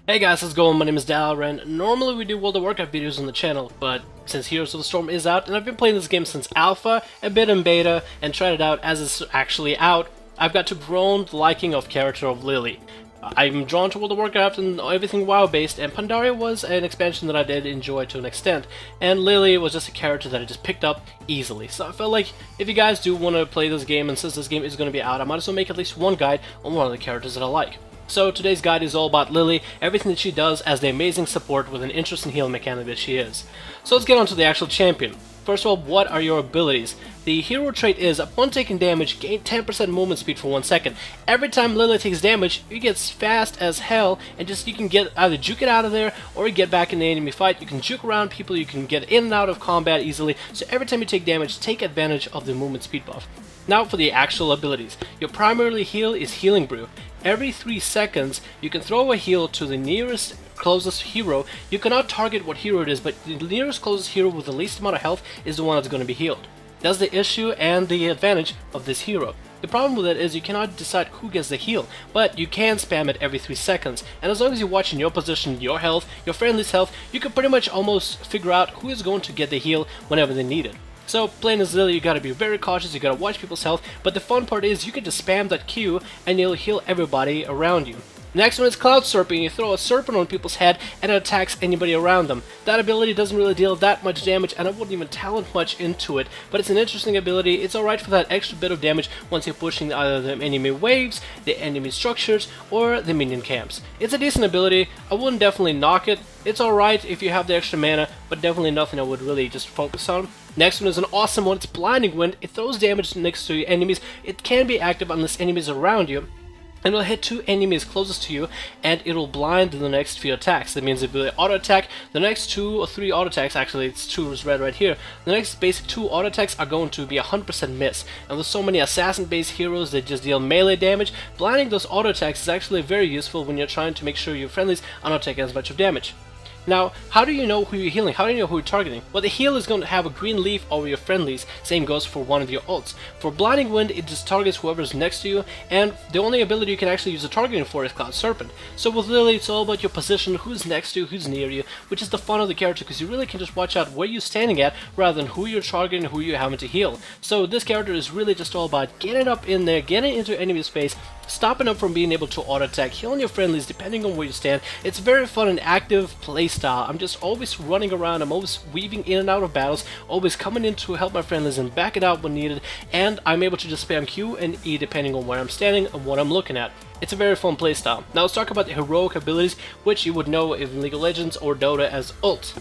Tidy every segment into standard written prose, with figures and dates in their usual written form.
Hey guys, how's it going? My name is Pandaren. Normally we do World of Warcraft videos on the channel, but since Heroes of the Storm is out, and I've been playing this game since Alpha, a bit in Beta, and tried it out as it's actually out, I've got to grown the liking of character of Lily. I'm drawn to World of Warcraft and everything WoW based, and Pandaren was an expansion that I did enjoy to an extent, and Lily was just a character that I just picked up easily. So I felt like if you guys do want to play this game, and since this game is going to be out, I might as well make at least one guide on one of the characters that I like. So today's guide is all about Lily, everything that she does as the amazing support with an interesting heal mechanic that she is. So let's get on to the actual champion. First of all, what are your abilities? The hero trait is, upon taking damage, gain 10% movement speed for 1 second. Every time Lily takes damage, you get fast as hell, and you can get either juke it out of there, or you get back in the enemy fight. You can juke around people, you can get in and out of combat easily, so every time you take damage, take advantage of the movement speed buff. Now for the actual abilities. Your primary heal is Healing Brew. Every 3 seconds, you can throw a heal to the nearest closest hero. You cannot target what hero it is, but the nearest closest hero with the least amount of health is the one that's going to be healed. That's the issue and the advantage of this hero. The problem with it is you cannot decide who gets the heal, but you can spam it every 3 seconds, and as long as you're watching your position, your health, your friendly's health, you can pretty much almost figure out who is going to get the heal whenever they need it. So playing as Lily, you gotta be very cautious, you gotta watch people's health, but the fun part is you can just spam that Q and you'll heal everybody around you. Next one is Cloud Serpent. You throw a serpent on people's head and it attacks anybody around them. That ability doesn't really deal that much damage, and I wouldn't even talent much into it, but it's an interesting ability. It's alright for that extra bit of damage once you're pushing either the enemy waves, the enemy structures, or the minion camps. It's a decent ability. I wouldn't definitely knock it. It's alright if you have the extra mana, but definitely nothing I would really just focus on. Next one is an awesome one. It's Blinding Wind. It throws damage next to your enemies. It can be active unless enemies are around you, and it'll hit 2 enemies closest to you, and it'll blind the next few attacks. That means it will auto attack. The next 2 or 3 auto attacks, actually it's 2 is red right here. The next basic 2 auto attacks are going to be 100% miss. And with so many assassin based heroes that just deal melee damage, blinding those auto attacks is actually very useful when you're trying to make sure your friendlies are not taking as much of damage. Now, how do you know who you're healing? How do you know who you're targeting? Well, the heal is going to have a green leaf over your friendlies. Same goes for one of your ults. For Blinding Wind, it just targets whoever's next to you, and the only ability you can actually use the targeting for is Cloud Serpent. So with Lily, it's all about your position, who's next to you, who's near you, which is the fun of the character, because you really can just watch out where you're standing at, rather than who you're targeting, who you're having to heal. So this character is really just all about getting up in there, getting into enemy's face, stopping them from being able to auto attack, healing your friendlies depending on where you stand. It's very fun and active playstyle. I'm just always running around, I'm always weaving in and out of battles, always coming in to help my friendlies and back it out when needed, and I'm able to just spam Q and E depending on where I'm standing and what I'm looking at. It's a very fun playstyle. Now let's talk about the heroic abilities, which you would know in League of Legends or Dota as ult.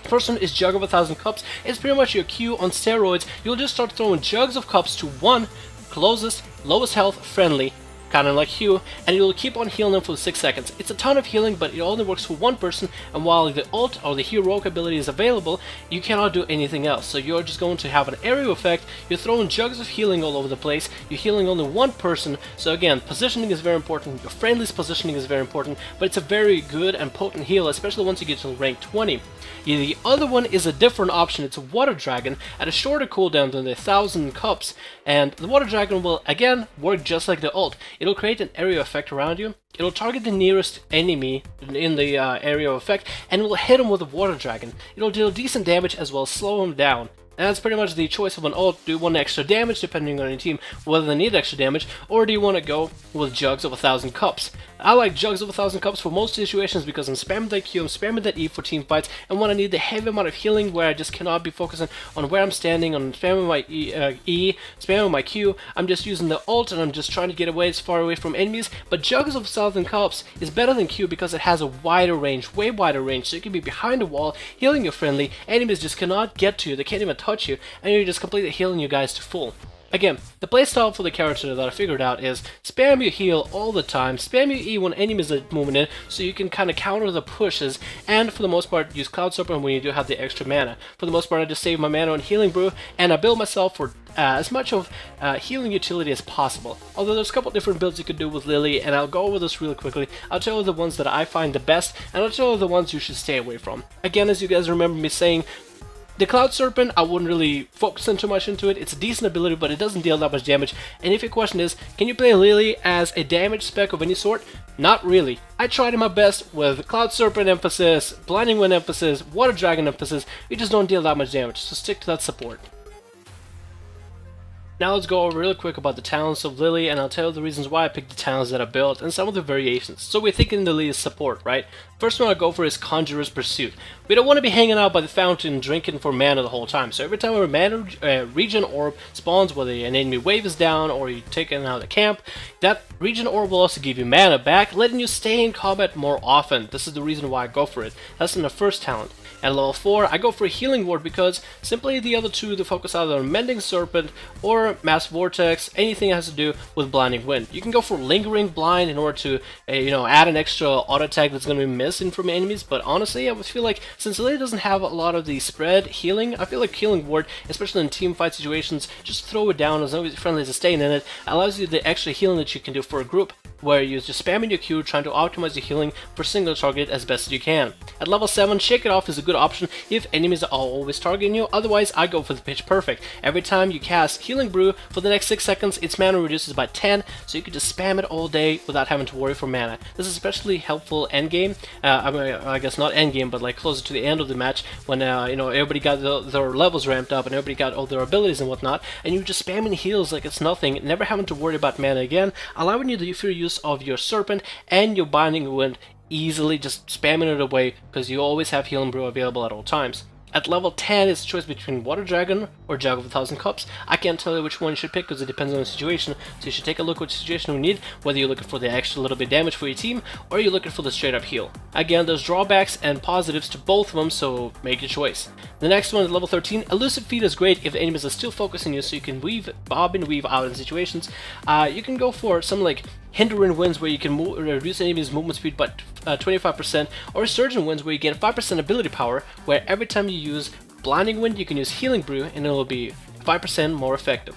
First one is Jug of 1,000 Cups. It's pretty much your Q on steroids. You'll just start throwing jugs of cups to one closest, lowest health friendly, kind of like Hugh, and you'll keep on healing them for 6 seconds. It's a ton of healing, but it only works for one person, and while the ult or the heroic ability is available, you cannot do anything else. So you're just going to have an area effect, you're throwing jugs of healing all over the place, you're healing only one person. So again, positioning is very important, your friendly's positioning is very important, but it's a very good and potent heal, especially once you get to rank 20. The other one is a different option. It's a Water Dragon at a shorter cooldown than the 1,000 Cups, and the Water Dragon will again work just like the ult. It'll create an area effect around you, it'll target the nearest enemy in the area of effect, and it will hit him with a Water Dragon. It'll deal decent damage as well as slow him down. And that's pretty much the choice of an ult. Do you want extra damage depending on your team, whether they need extra damage, or do you want to go with Jugs of 1,000 Cups? I like Jugs of 1,000 Cups for most situations because I'm spamming that Q, I'm spamming that E for team fights, and when I need the heavy amount of healing where I just cannot be focusing on where I'm standing, on spamming my spamming my Q, I'm just using the ult and I'm just trying to get away as far away from enemies. But Jugs of 1,000 Cups is better than Q because it has a wider range, way wider range, so you can be behind a wall, healing your friendly, enemies just cannot get to you, they can't even touch you, and you're just completely healing you guys to full. Again, the playstyle for the character that I figured out is spam your heal all the time, spam your E when enemies are moving in, so you can kind of counter the pushes, and for the most part use Cloud Serpent when you do have the extra mana. For the most part I just save my mana on Healing Brew, and I build myself for as much of healing utility as possible. Although there's a couple different builds you could do with Lily, and I'll go over this really quickly. I'll tell you the ones that I find the best, and I'll tell you the ones you should stay away from. Again, as you guys remember me saying, The Cloud Serpent, I wouldn't really focus too much into it. It's a decent ability, but it doesn't deal that much damage. And if your question is, can you play Lily as a damage spec of any sort? Not really. I tried my best with Cloud Serpent emphasis, Blinding Wind emphasis, Water Dragon emphasis. You just don't deal that much damage, so stick to that support. Now let's go over real quick about the talents of Lily, and I'll tell you the reasons why I picked the talents that I built and some of the variations. So we're thinking Lily is support, right? First one I go for is Conjurer's Pursuit. We don't want to be hanging out by the fountain drinking for mana the whole time. So every time a mana regen orb spawns, whether an enemy wave is down or you're taking out a camp, that regen orb will also give you mana back, letting you stay in combat more often. This is the reason why I go for it. That's in the first talent. At level 4, I go for a Healing Ward because simply the other two to focus either on Mending Serpent or Mass Vortex, anything that has to do with Blinding Wind. You can go for Lingering Blind in order to add an extra auto attack that's going to be missing from enemies, but honestly I would feel like since Lily doesn't have a lot of the spread healing, I feel like Healing Ward, especially in team fight situations, just throw it down as long as your friendlies are staying in it, allows you the extra healing that you can do for a group, where you're just spamming your Q, trying to optimize your healing for single target as best as you can. At level 7, Shake It Off is a good option if enemies are always targeting you, otherwise I go for the Pitch Perfect. Every time you cast Healing Brew, for the next 6 seconds its mana reduces by 10, so you can just spam it all day without having to worry for mana. This is especially helpful endgame, I guess not endgame, but like closer to the end of the match when everybody got their levels ramped up and everybody got all their abilities and whatnot, and you're just spamming heals like it's nothing, never having to worry about mana again, allowing you the free use of your Serpent and your Binding Wind, easily just spamming it away because you always have Healing Brew available at all times. At level 10, it's a choice between Water Dragon or Jug of 1,000 Cups. I can't tell you which one you should pick because it depends on the situation, so you should take a look which situation we need, whether you're looking for the extra little bit damage for your team or you're looking for the straight up heal. Again, there's drawbacks and positives to both of them, so make your choice. The next one is level 13. Elusive Feet is great if the enemies are still focusing you, so you can bob and weave out in situations. You can go for something like Hindering Winds where you can reduce enemies' movement speed by 25%, or Surging Winds where you gain 5% ability power, where every time you use Blinding Wind you can use Healing Brew and it will be 5% more effective.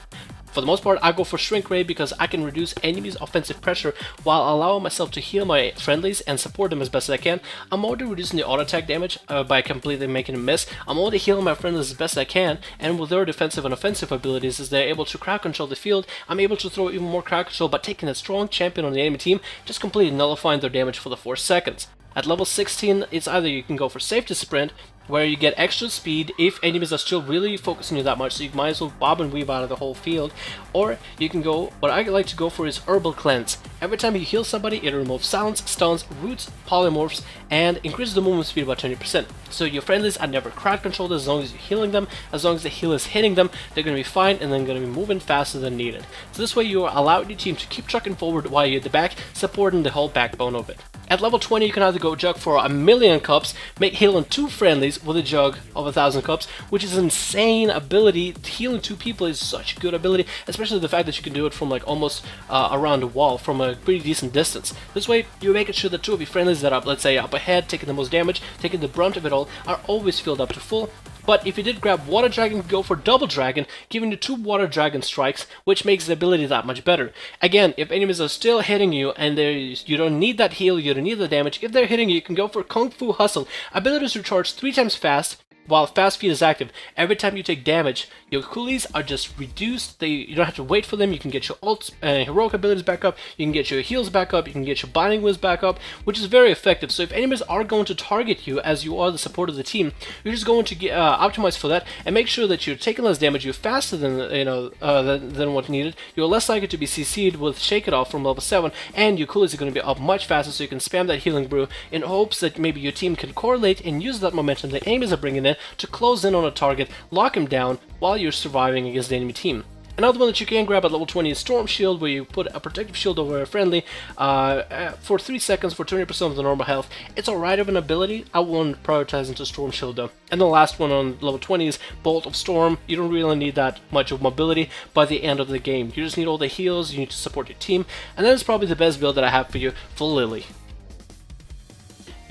For the most part, I go for Shrink Ray because I can reduce enemies' offensive pressure while allowing myself to heal my friendlies and support them as best as I can. I'm already reducing the auto attack damage by completely making them miss. I'm already healing my friendlies as best I can, and with their defensive and offensive abilities, as they're able to crowd control the field, I'm able to throw even more crowd control by taking a strong champion on the enemy team, just completely nullifying their damage for the 4 seconds. At level 16, it's either you can go for Safety Sprint, where you get extra speed if enemies are still really focusing you that much, so you might as well bob and weave out of the whole field, or you can go, what I like to go for is Herbal Cleanse. Every time you heal somebody, it removes silence, stuns, roots, polymorphs, and increases the movement speed by 20%. So your friendlies are never crowd controlled as long as you're healing them, as long as the heal is hitting them, they're going to be fine and then going to be moving faster than needed. So this way you are allowing your team to keep trucking forward while you're at the back, supporting the whole backbone of it. At level 20, you can either go Jug for 1,000,000 cups, make healing 2 friendlies with a Jug of 1,000 cups, which is an insane ability. Healing 2 people is such a good ability, especially the fact that you can do it from like almost around a wall from a pretty decent distance. This way, you're making sure that 2 of your friendlies that are, let's say, up ahead, taking the most damage, taking the brunt of it all, are always filled up to full. But if you did grab Water Dragon, go for Double Dragon, giving you 2 Water Dragon strikes, which makes the ability that much better. Again, if enemies are still hitting you and you don't need that heal, you don't need the damage, if they're hitting you, you can go for Kung Fu Hustle. Abilities recharge 3 times fast, while Fast Feet is active. Every time you take damage, your coolies are just reduced. You don't have to wait for them. You can get your ults, heroic abilities back up. You can get your heals back up. You can get your Binding Winds back up, which is very effective. So if enemies are going to target you as you are the support of the team, you're just going to optimize for that and make sure that you're taking less damage. You're faster than than what's needed. You're less likely to be CC'd with Shake It Off from level 7, and your coolies are going to be up much faster. So you can spam that Healing Brew in hopes that maybe your team can correlate and use that momentum that enemies are bringing in to close in on a target, lock him down while you're surviving against the enemy team. Another one that you can grab at level 20 is Storm Shield, where you put a protective shield over a friendly for 3 seconds for 20% of the normal health. It's alright of an ability. I won't prioritize into Storm Shield though. And the last one on level 20 is Bolt of Storm. You don't really need that much of mobility by the end of the game. You just need all the heals, you need to support your team, and that is probably the best build that I have for you for Lily.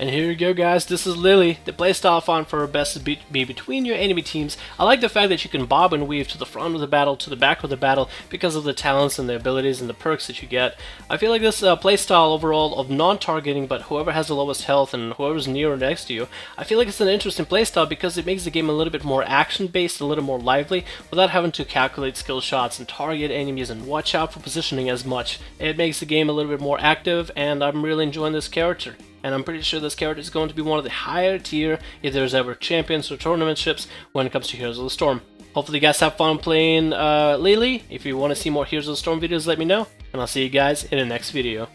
And here you go, guys, this is Lily, the playstyle font for best to be between your enemy teams. I like the fact that you can bob and weave to the front of the battle, to the back of the battle, because of the talents and the abilities and the perks that you get. I feel like this playstyle overall of non-targeting, but whoever has the lowest health and whoever's near or next to you, I feel like it's an interesting playstyle because it makes the game a little bit more action-based, a little more lively, without having to calculate skill shots and target enemies and watch out for positioning as much. It makes the game a little bit more active, and I'm really enjoying this character. And I'm pretty sure this character is going to be one of the higher tier, if there's ever champions or tournamentships, when it comes to Heroes of the Storm. Hopefully you guys have fun playing Lily. If you want to see more Heroes of the Storm videos, let me know, and I'll see you guys in the next video.